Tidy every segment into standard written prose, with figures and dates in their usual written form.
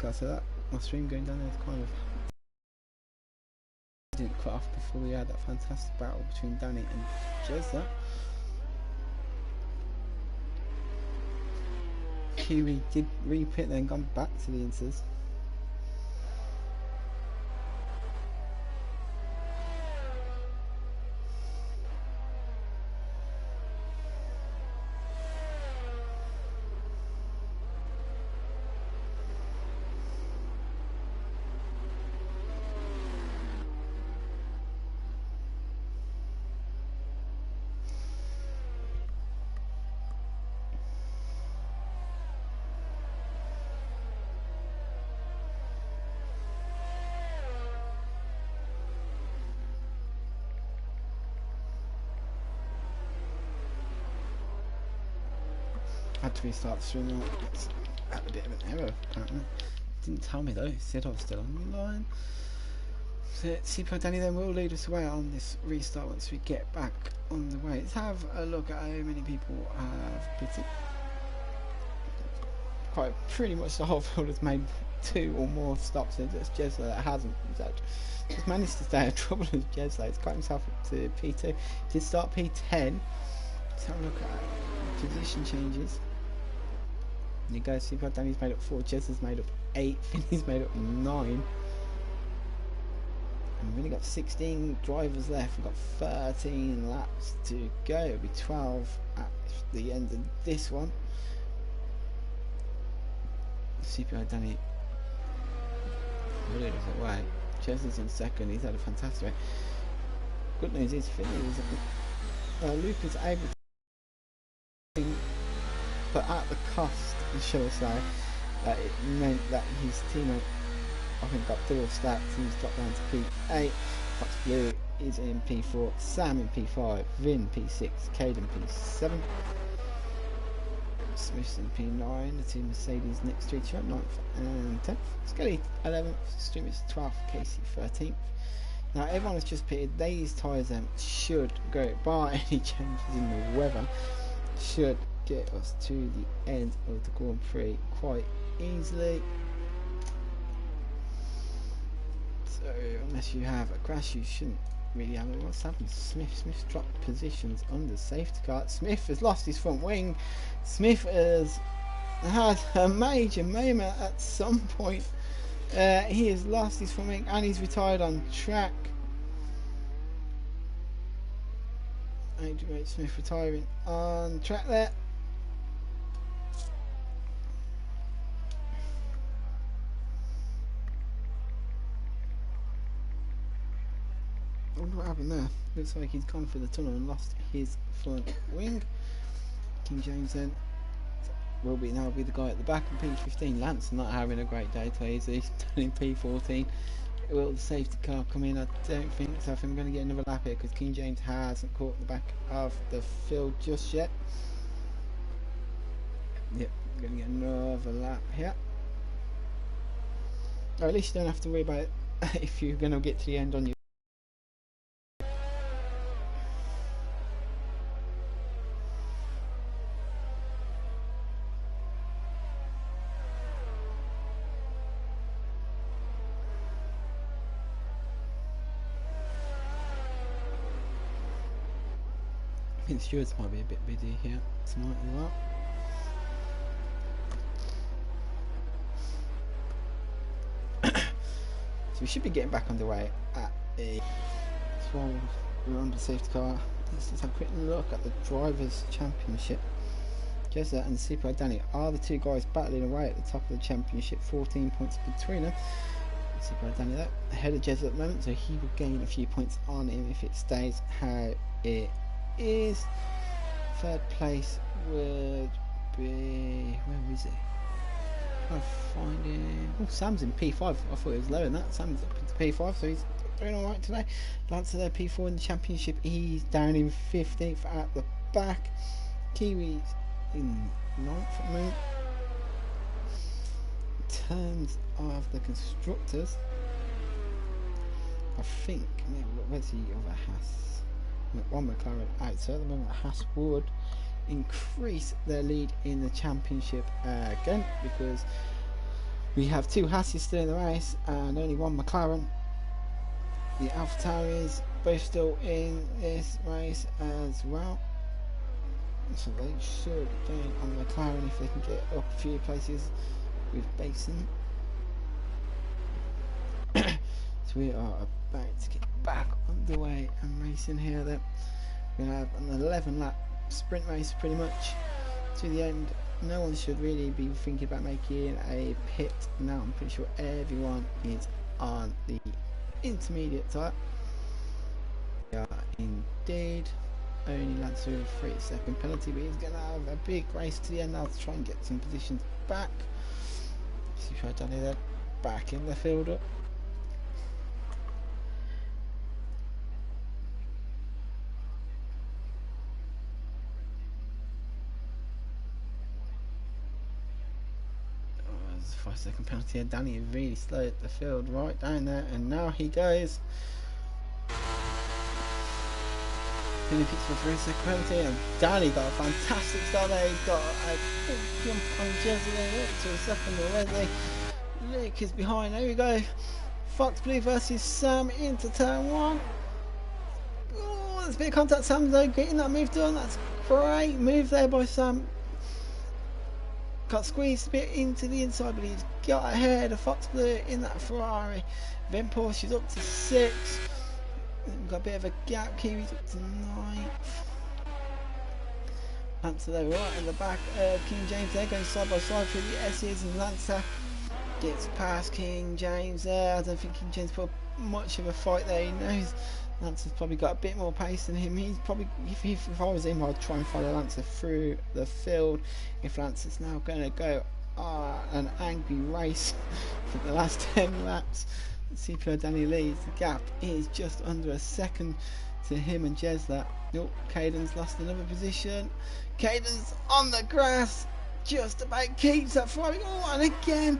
car. So that my stream going down there is kind of didn't cut off before we had that fantastic battle between Danny and Jezza. Kiwi did re-pit, then gone back to the Inters. Had to restart the stream. It's had a bit of an error apparently. Didn't tell me though. It said I was still online. So CPO Danny then will lead us away on this restart once we get back on the way. Let's have a look at how many people have pitted. Quite pretty much the whole field has made 2 or more stops. It's just Jesla that hasn't. He's managed to stay out of trouble as Jesla. He's got himself up to P2. Did start P10. Let's have a look at position changes. You go, CPO Danny's made up 4, Jezza's made up 8, Finney's made up 9. And we've only got 16 drivers left. We've got 13 laps to go. It'll be 12 at the end of this one. CPO Danny really doesn't away. Jezza's in second. He's had a fantastic way. Good news is Finney was Luke is able to, but at the cost, shall I say, that it meant that his teammate, I think, got double stacked. He's dropped down to P8. Fox Blue is in P4, Sam in P5, Vin P6, Caden P7, Smith's in P9, the two Mercedes next to each other, 9th and 10th, Skelly 11th, Streamer's 12th, Casey 13th. Now everyone has just pitted. These tyres should go, bar any changes in the weather, should get us to the end of the Grand Prix quite easily. So unless you have a crash, you shouldn't really have it. What's happened? Smith's dropped positions under safety car. Smith has lost his front wing. Smith has had a major moment at some point. He has lost his front wing and he's retired on track. Adrian Smith retiring on track there. I wonder what happened there. Looks like he's gone through the tunnel and lost his front wing. King James then will now be the guy at the back in P15. Lance not having a great day today. He's done in P14. Will the safety car come in? I don't think so. I think we're going to get another lap here because King James hasn't caught the back of the field just yet. Yep, we're going to get another lap here. Or at least you don't have to worry about it if you're going to get to the end on your. I think the stewards might be a bit busy here tonight as well. So we should be getting back underway at a 12. We're on the safety car. Let's just have a quick look at the Drivers' Championship. Jezza and CPO Danny are the two guys battling away at the top of the championship. 14 points between them. CPO Danny there ahead of Jezza at the moment, so he will gain a few points on him if it stays how it is. Third place would be, where is it? Trying to find him. Oh, Sam's in P5. I thought it was lower than that. Sam's up into P5, so he's doing alright today. Lancer there, P4 in the championship. He's down in 15th at the back. Kiwi's in 9th at the moment. In terms of the constructors, I think, where's the other Haas? One McLaren out, so at the moment Haas would increase their lead in the championship again, because We have 2 Hasses still in the race and only 1 McLaren. The AlphaTauris both still in this race as well. So they should gain on the McLaren if they can get up a few places with Basin. So we are about to get back underway and racing here then. We're going to have an 11 lap sprint race pretty much to the end. No one should really be thinking about making a pit now. I'm pretty sure everyone is on the intermediate tyre. We are indeed. Only Lance with a 3-second penalty, but he's going to have a big race to the end now to try and get some positions back. See if I've done it there. Back in the field up. Oh, there's a 5-second penalty here. Danny really slowed the field right down there, and now he goes. He picks for 3-second penalty, and Danny got a fantastic start there. He's got a big jump on Jersey there, up to a second already. Luke is behind. There we go. Fox Blue versus Sam into turn 1. Oh, there's a bit of contact. Sam's though getting that move done. That's great move there by Sam. Got squeezed a bit into the inside, but he's got ahead of Fox Blue in that Ferrari. Then Porsche is up to 6. We've got a bit of a gap. Kiwi's up to 9th. Lancer there right in the back of King James there, going side by side through the S's, and Lancer gets past King James there. I don't think King James put much of a fight there. He knows Lancer's probably got a bit more pace than him. He's probably, if I was him, I'd try and follow Lancer through the field. If Lancer's now going to go an angry race for the last 10 laps, CPO Danny leads. The gap is just under a second to him and Jesler. Oh, Caden's lost another position. Caden's on the grass, just about keeps that Ferrari. Oh, and again,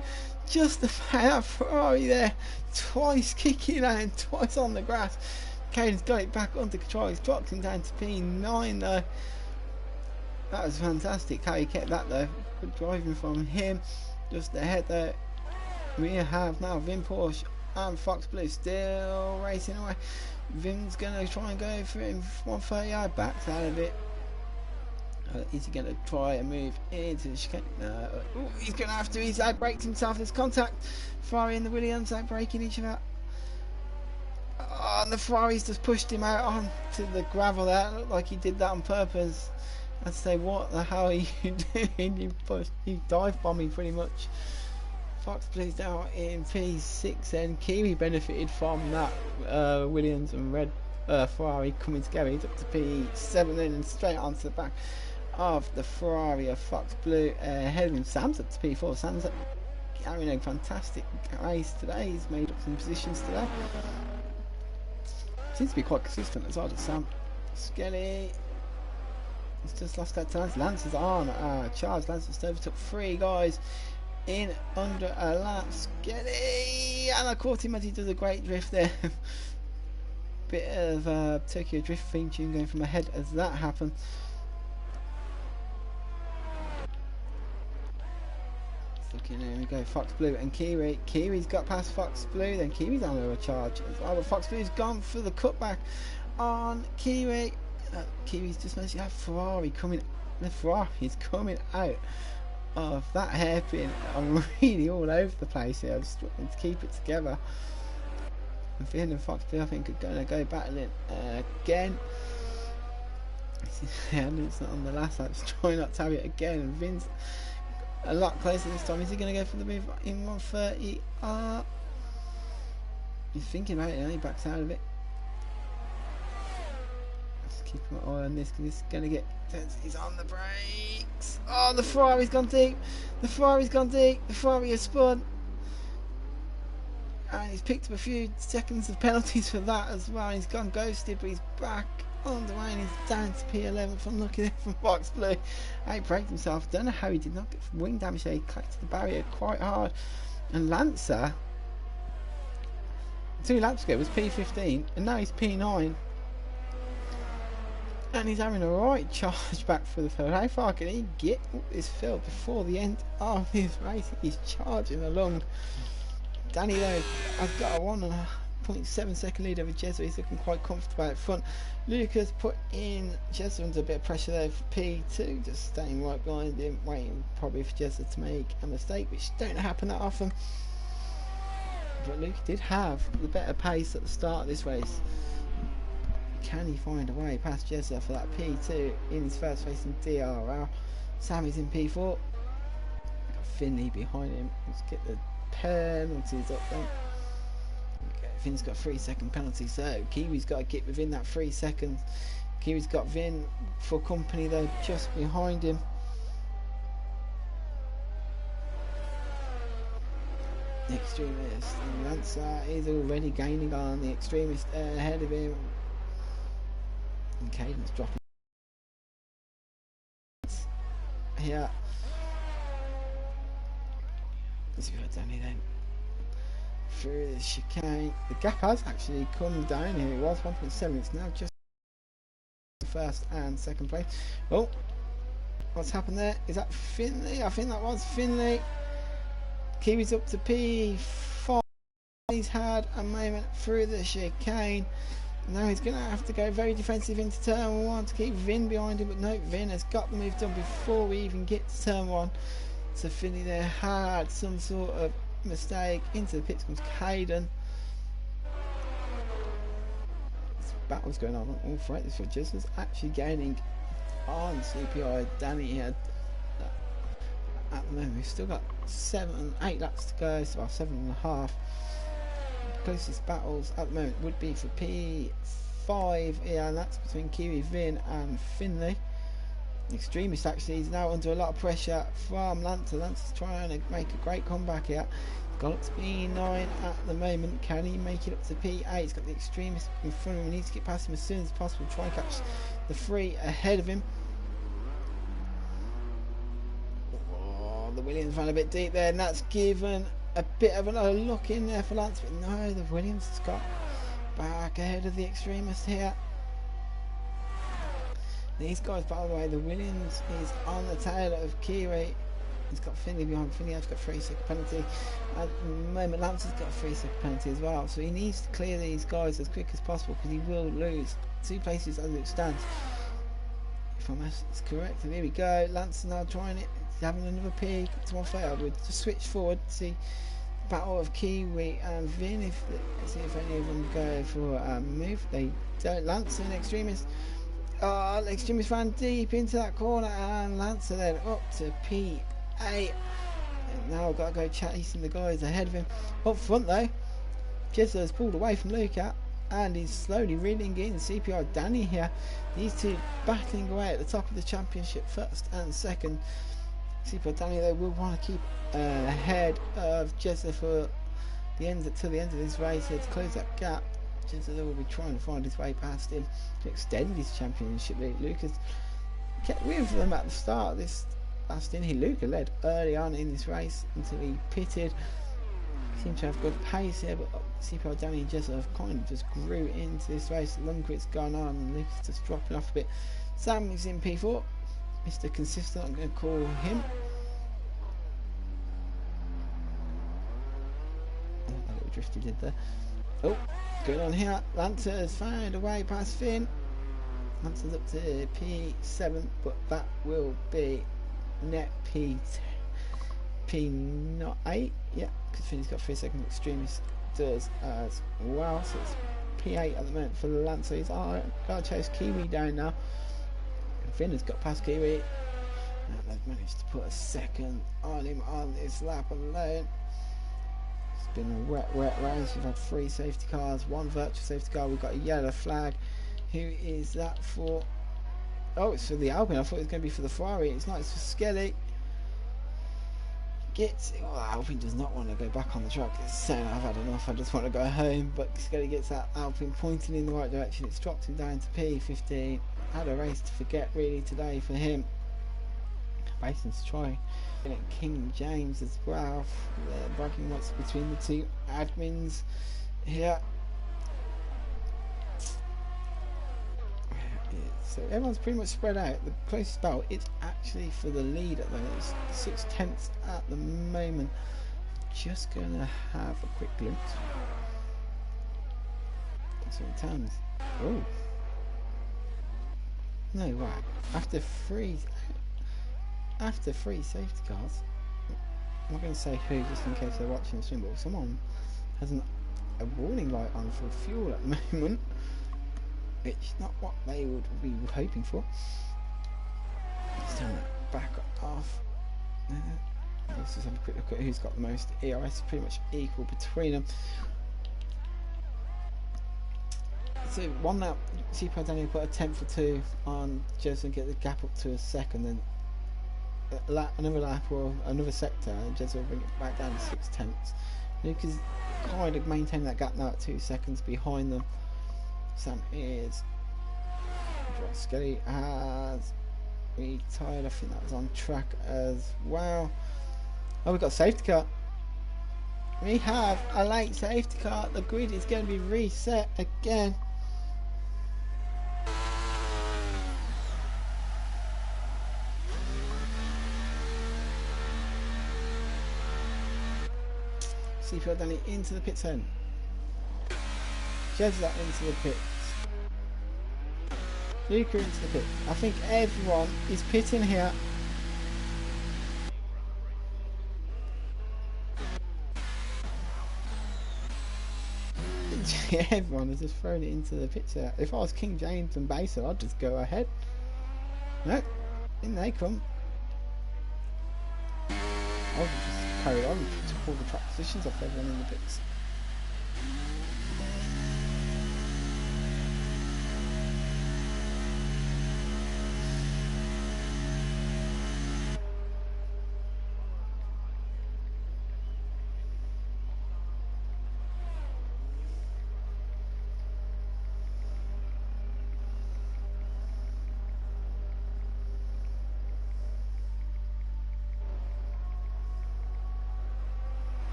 just about Ferrari there, twice kicking out and twice on the grass. Caden's got it back under control. He's dropped him down to P9 though. That was fantastic how he kept that though. Good driving from him. Just ahead there, we have now Vin Porsche and Fox Blue still racing away. Vim's going to try and go for him. 130, I backs out of it. Is he going to try and move into the chicane? No. Ooh, he's going to have to. He's outbraked himself. There's contact. Ferrari and the Williams outbraking each other. Oh, and the Ferraris just pushed him out onto the gravel there. It looked like he did that on purpose. I'd say, what the hell are you doing? You dive bombing pretty much. Fox Blue's now in P6 and Kiwi benefited from that Williams and Red Ferrari coming together. He's up to P7 and straight onto the back of the Ferrari of Fox Blue ahead of him. Sam's up to P4. Sam's having a fantastic race today. He's made up some positions today. Seems to be quite consistent as well as Sam. Skelly. He's just lost that time. Lance is on charge. Lance just overtook 3 guys in under a lap. Skelly, and I caught him as he does a great drift there. Bit of Tokyo Drift theme tune going from ahead as that happened. Looking, there we go, Fox Blue and Kiwi. Kiwi's got past Fox Blue, then Kiwi's under a charge as well, but Fox Blue's gone for the cutback on Kiwi. Kiwi's just managed to have Ferrari coming. The Ferrari is coming out of that hairpin. I'm really all over the place here. I'm just trying to keep it together. And Finn and Fox Blue, I think, are going to go battling again. And it's not on the last lap. Just trying not to have it again. And Vin's a lot closer this time. Is he going to go for the move in 130? He's thinking about it and he backs out of it. Keep my eye on this because this is going to get tense. He's on the brakes. Oh, the Ferrari's gone deep. The Ferrari's gone deep. The Ferrari has spun. And he's picked up a few seconds of penalties for that as well. He's gone ghosted, but he's back on the way and he's down to P11 from looking at from Fox Blue. He braked himself. Don't know how he did not get wing damage there. He collected the barrier quite hard. And Lancer, 2 laps ago, was P15 and now he's P9. Danny's having a right charge back for the field. How far can he get this field before the end of his race? He's charging along. Danny though has got a 1.7 second lead over Jezza. He's looking quite comfortable out front. Lucas put in Jezza under a bit of pressure there for P2, just staying right behind him, waiting probably for Jezza to make a mistake, which don't happen that often. But Lucas did have the better pace at the start of this race. Can he find a way past Jezza for that P2 in his first race in DRL? Sammy's in P4. Got Finley behind him. Let's get the penalties up then. Okay, Finn's got a 3-second penalty, so Kiwi's got to get within that 3 seconds. Kiwi's got Vin for company though, just behind him. The extremist and Lancer is already gaining on the extremist ahead of him. And Caden's dropping here. Let's go Danny then. Through the chicane. The gap has actually come down here. It was 1.7. It's now just first and second place. Oh, what's happened there? Is that Finley? I think that was Finley. Kiwi's up to P5. He's had a moment through the chicane. Now he's going to have to go very defensive into turn 1 to keep Vin behind him, but no, Vin has got the move done before we even get to turn 1. So Finley there had some sort of mistake. Into the pits comes Caden. This battle's going on all throughout this field. Just was actually gaining on CPI. Danny had at the moment we've still got 8 laps to go, so about 7.5. Closest battles at the moment would be for P5, yeah, and that's between Kiwi, Vin and Finley. Extremist actually is now under a lot of pressure from Lancer. Lancer's trying to make a great comeback here. Got up to P9 at the moment. Can he make it up to P8? He's got the extremist in front of him. He needs to get past him as soon as possible. Try and catch the 3 ahead of him. Oh, the Williams ran a bit deep there, and that's given a bit of another look in there for Lance, but no, the Williams has got back ahead of the extremist here. These guys, by the way, the Williams is on the tail of Kiwi. He's got Finley behind. Finley has got a 3-second penalty. At the moment, Lance has got a 3-second penalty as well, so he needs to clear these guys as quick as possible because he will lose 2 places as it stands. If I'm correct, and here we go. Lance is now trying it. He's having another peek. To one fail. We'll just switch forward to see the battle of Kiwi and Vin. See if any of them go for a move. They don't. Lance and Extremist. The Extremist ran deep into that corner, and Lancer then up to P8. And now I've got to go chasing the guys ahead of him. Up front though, Jezza has pulled away from Luca, and he's slowly reeling in CPR Danny here. These two battling away at the top of the championship, first and second. CPR Danny though will want to keep ahead of Jezza for the end till the end of this race here to close that gap. Jezza will be trying to find his way past him to extend his championship lead. Lucas kept with them at the start of this last in. Luca led early on in this race until he pitted. Seemed to have good pace here, but CPR Danny and Jezza have kind of just grew into this race. Lundqvist's gone on and Lucas just dropping off a bit. Sam is in P4. Mr. Consistent, I'm going to call him. Oh, that little drift he did there. Oh, going on here. Lancer has found a way past Finn. Lancer's up to P7, but that will be net P not 8. Yeah, because Finn's got 3-second. Extremist does as well. So it's P8 at the moment for Lancer. He's got to chase Kiwi down now. Finn has got past Kiwi, and they've managed to put a second on him on this lap alone. It's been a wet race. We've had 3 safety cars, 1 virtual safety car. We've got a yellow flag. Who is that for? Oh, it's for the Alpine. I thought it was going to be for the Ferrari. It's not. It's for Skelly. Alpine does not want to go back on the track. It's saying I've had enough. I just want to go home. But Skelly gets that Alpine pointing in the right direction. It's dropped him down to P15. Had a race to forget really today for him. Bason's trying. King James as well. The bragging rights between the two admins here. Where is So everyone's pretty much spread out. The closest battle is actually for the lead at the moment. It's 6/10 at the moment. Just gonna have a quick glimpse. So it turns. Oh. No way. After three safety cars, I'm not going to say who just in case they're watching the stream, but someone has a warning light on for fuel at the moment, which is not what they would be hoping for. Let's turn that back off. Let's just have a quick look at who's got the most ERS. Pretty much equal between them. So one lap, CP Daniel put a 10 for 2 on Jez and get the gap up to a second, then another lap or another sector, and Jez will bring it back down to 6/10. Luke is kind of maintaining that gap now at 2 seconds behind them. Sam is. Skelly has retired. I think that was on track as well. Oh, we've got a safety car. We have a late safety car. The grid is going to be reset again. CPR Danny into the pits then. Jez that into the pits. Luca into the pit. I think everyone is pitting here. Everyone has just thrown it into the pits here. If I was King James and Basin, I'd just go ahead. No, in they come. I'll just carry on to pull the track positions off everyone in the pits.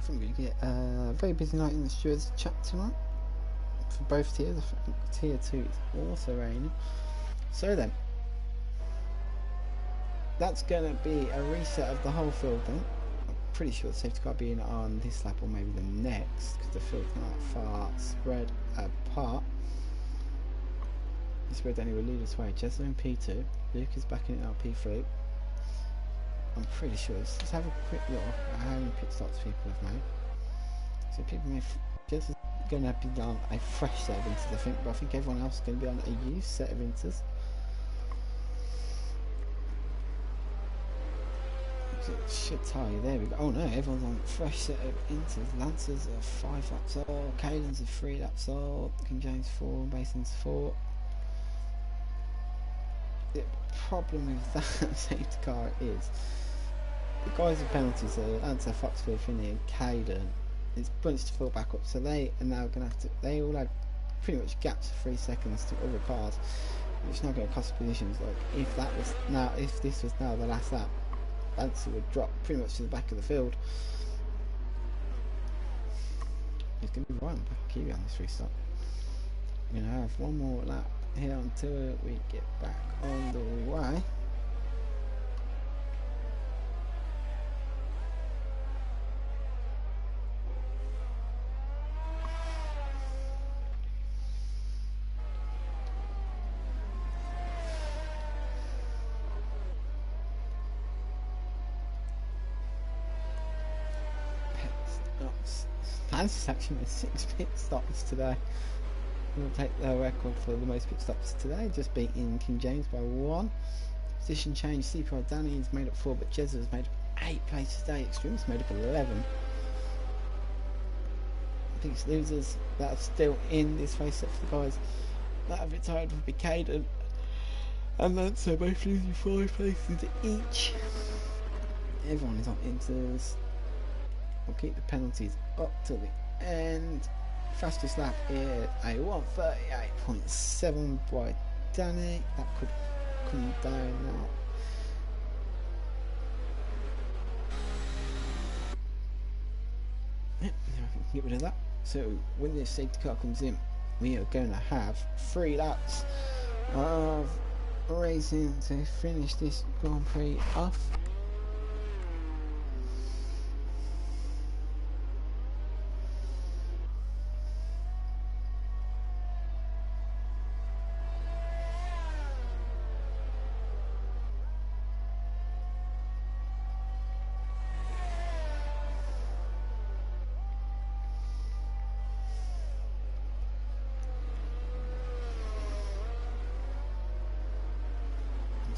I'm going to get a very busy night in the stewards chat tonight for both tiers. I think tier 2 is also raining. So then, that's going to be a reset of the whole field then. I'm pretty sure the safety car being on this lap or maybe the next, because the field's not that far spread apart. This way Danny will lead us way. Jezza in P2, Luke is backing it up P3. I'm pretty sure. Let's have a quick look at how many pit stops people have made. So people may just going to be on a fresh set of inters, I think, but I think everyone else is going to be on a used set of inters. So it should tell you. There we go. Oh no, everyone's on a fresh set of inters. Lancers are 5 laps old, Cadens are 3 laps old, King James 4, Basin's 4. The problem with that safety car is the guys with penalties are Answer, Foxfield, Finney and Caden. It's bunched to fill back up, so they are now going to have to, they all had pretty much gaps of 3 seconds to other cars, which is not going to cost positions. Like if that was now, if this was now the last lap, Answer would drop pretty much to the back of the field. He's going to be right on the back of Kiwi on this restart. We're going to have one more lap here until we get back on the way. Pit stops. Hans actually made 6 pit stops today. We'll take the record for the most pit stops today, just beating King James by 1. Position change, CPR Danny is made up 4, but Jezza has made up 8 places today. Extremes made up 11. Biggest losers that are still in this race set for the guys that have retired would be Caden and Lancer, both losing 5 places each. Everyone is on inters. We'll keep the penalties up till the end. Fastest lap is a 1:38.7 by Danny. That could come down now. get rid of that. So when this safety car comes in, we are going to have 3 laps of racing to finish this Grand Prix off.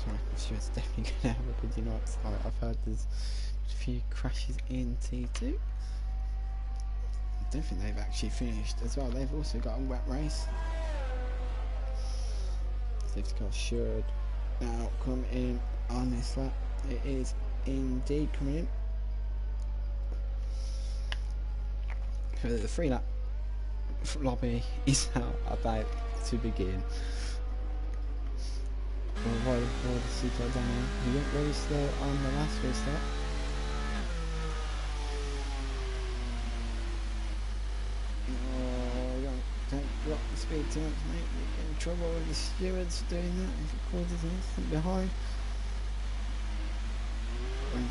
I'm sure it's definitely going to have a good United start. I've heard there's a few crashes in T2. I don't think they've actually finished as well. They've also got a wet race. Safety car should now come in on this lap. It is indeed coming in. So the 3 lap lobby is now about to begin. Why the super down here? He went very slow on the last restart. Oh, don't drop the speed too much, mate. You get in trouble with the stewards doing that if it causes an instant behind. And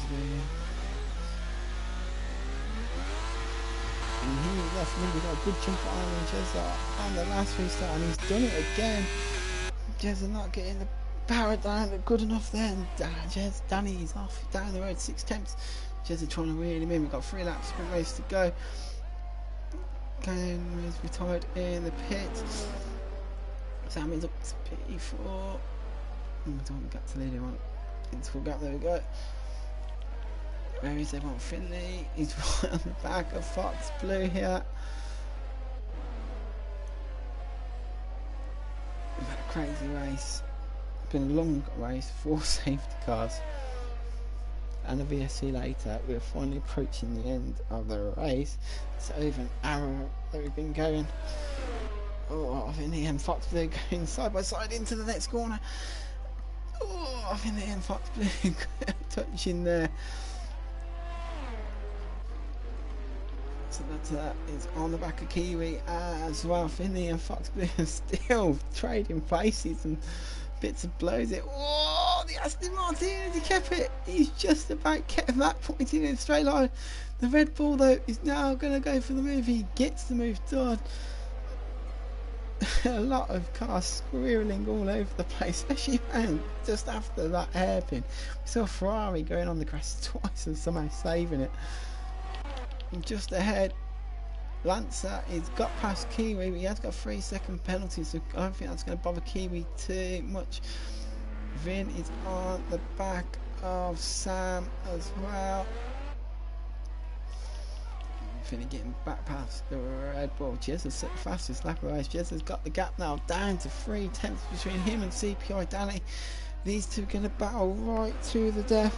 he left me, got a good chunk of iron Jezza on the last restart, and he's done it again. Jezza not getting the power down good enough then. Danny's off down the road, 6 tenths. Jezza trying to wheel him in. We've got 3 laps, sprint race to go. Kane is retired in the pit. Sam is up to P4. Oh, I don't want to get to lead him on. Into full gap, there we go. Where is everyone? Finley, he's right on the back of Fox Blue here. We've had a crazy race. It's been a long race, 4 safety cars and a VSC later. We're finally approaching the end of the race. It's over an hour that we've been going. Oh, I think the end Fox Blue going side by side into the next corner. Oh, I think the end Fox Blue touching there. So that is on the back of Kiwi as well. Finley and Fox Blue are still trading places and bits of blows it. Oh, the Aston Martin, he kept it. He's just about kept that pointing in a straight line. The Red Bull though is now going to go for the move. He gets the move done. A lot of cars squirreling all over the place, especially just after that hairpin. We saw Ferrari going on the grass twice and somehow saving it. Just ahead, Lancer has got past Kiwi, but he has got a 3-second penalty, so I don't think that's going to bother Kiwi too much. Vin is on the back of Sam as well. Finny getting back past the Red Bull. Jezza's set the fastest lap of race. Jezza's got the gap now down to 3 tenths between him and CPI Danny. These two are going to battle right to the death.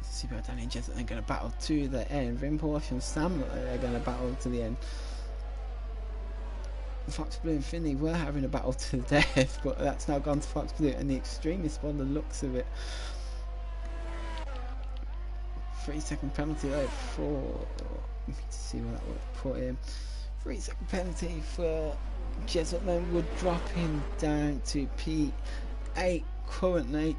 CPI Danny and Jezza are going to battle to the end. Vin Porsche and Sam are going to battle to the end. Fox Blue and Finley were having a battle to the death, but that's now gone to Fox Blue and the extremist by the looks of it. 3-second penalty though for, let me see what that would put him. 3-second penalty for Jesselman would drop him down to P8 currently.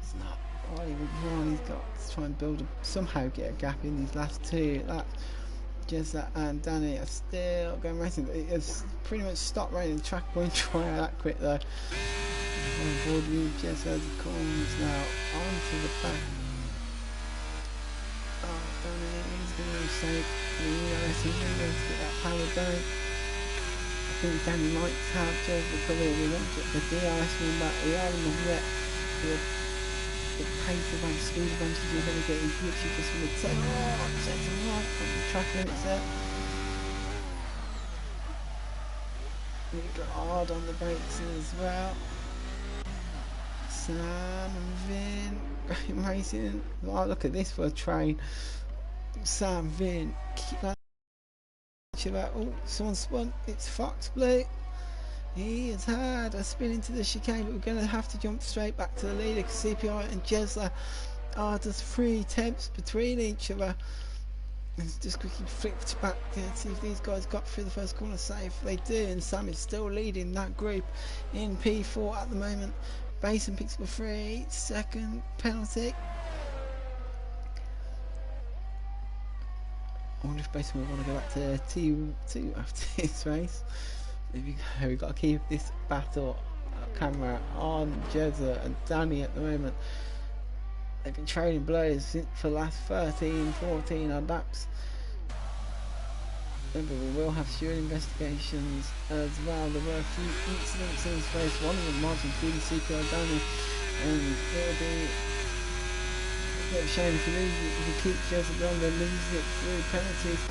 It's not what he would want. He's got to try and build somehow get a gap in these last 2 laps. Jezza and Danny are still going racing. It's pretty much stopped raining. The track won't dry out that quick though. On board you, Jezza comes now onto the back. Oh, Danny, he's going to save the ERS. He's going to get that power down. I think Danny might have Jezza coming in. The DRS number, we are in the wet. The pace advantage, speed advantage you're going to get is literally just from the tail. Oh, sets him right from the track limits there. We got hard on the brakes as well. Sam and Vin, great racing. Oh, look at this for a train. Sam, Vin, keep that. Oh, someone spun. It's Fox Blue. He has had a spin into the chicane, but we're going to have to jump straight back to the leader because CPI and Jesler are just 3 attempts between each other. It's just quickly flipped back to see if these guys got through the first corner safe. They do, and Sam is still leading that group in P4 at the moment. Basin picks up a 3-second penalty. I wonder if Basin will want to go back to T2 after this race. There we go, we've got to keep this battle camera on Jezza and Danny at the moment. They've been trading blows for the last 13-14 odd laps. Remember, we will have steward investigations as well. There were a few incidents in this race, one of them marching through the CPR Danny, and it'll be a bit of a shame if you lose it, if you keep Jezza on, then lose it through penalties.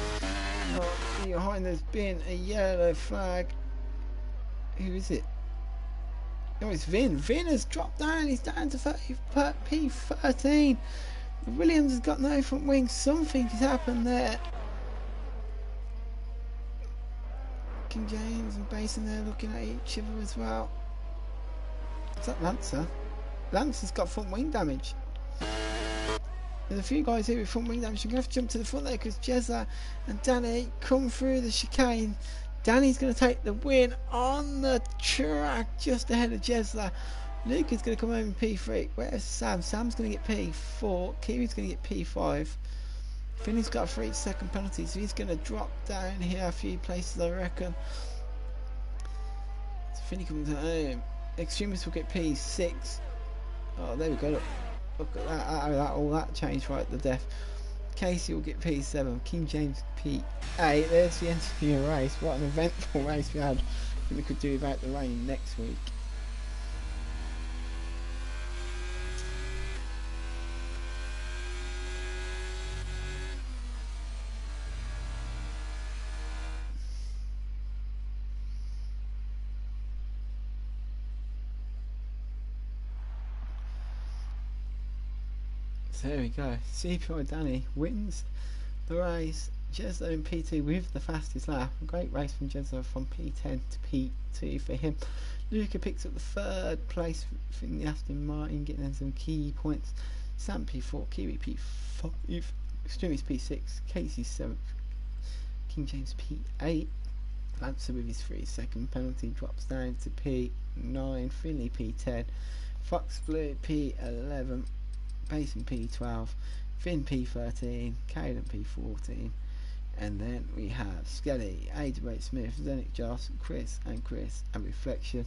Behind there's been a yellow flag. Who is it? Oh, it's Vin. Vin has dropped down. He's down to P13. Williams has got no front wing. Something has happened there. King James and Basin there looking at each other as well. Is that Lancer? Lancer's got front wing damage. There's a few guys here with front wing damage. You're going to have to jump to the front there because Jezza and Danny come through the chicane. Danny's going to take the win on the track just ahead of Jesler. Luke is going to come home in P3. Where's Sam? Sam's going to get P4. Kiwi's going to get P5. Finney's got a 3-second penalty, so he's going to drop down here a few places, I reckon. So Finney comes home. Extremists will get P6. Oh, there we go. Look at that. All that changed right at the death. Casey will get P7, King James P8. There's the end of your race. What an eventful race we had. I think we could do without the rain next week. So there we go. CPI Danny wins the race. Jeslo in P2 with the fastest lap. A great race from Jeslo from P10 to P2 for him. Luca picks up the 3rd place in the Aston Martin, getting them some key points. Sam P4, Kiwi P5, Extremis P6, Casey 7th, King James P8. Lancer with his 3-second penalty drops down to P9, Finley P10, Fox Blue P11, Basin P12, Finn P13, Caden P14, and then we have Skelly, Adabate Smith, Zenic Joss, Chris, and Reflection,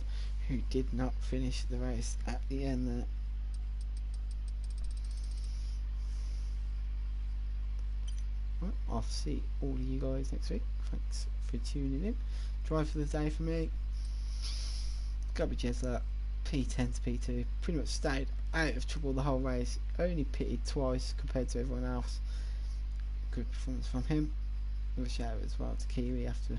who did not finish the race at the end there. Well, I'll see all of you guys next week. Thanks for tuning in. Drive for the day for me. Garbage Jesler, P10 to P2, pretty much stayed out of trouble the whole race, only pitted twice compared to everyone else. Good performance from him. With a shout out as well to Kiwi after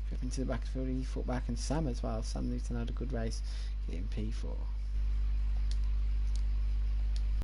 dropping to the back of the field. He fought back, and Sam as well. Sam Newton had a good race, getting P4.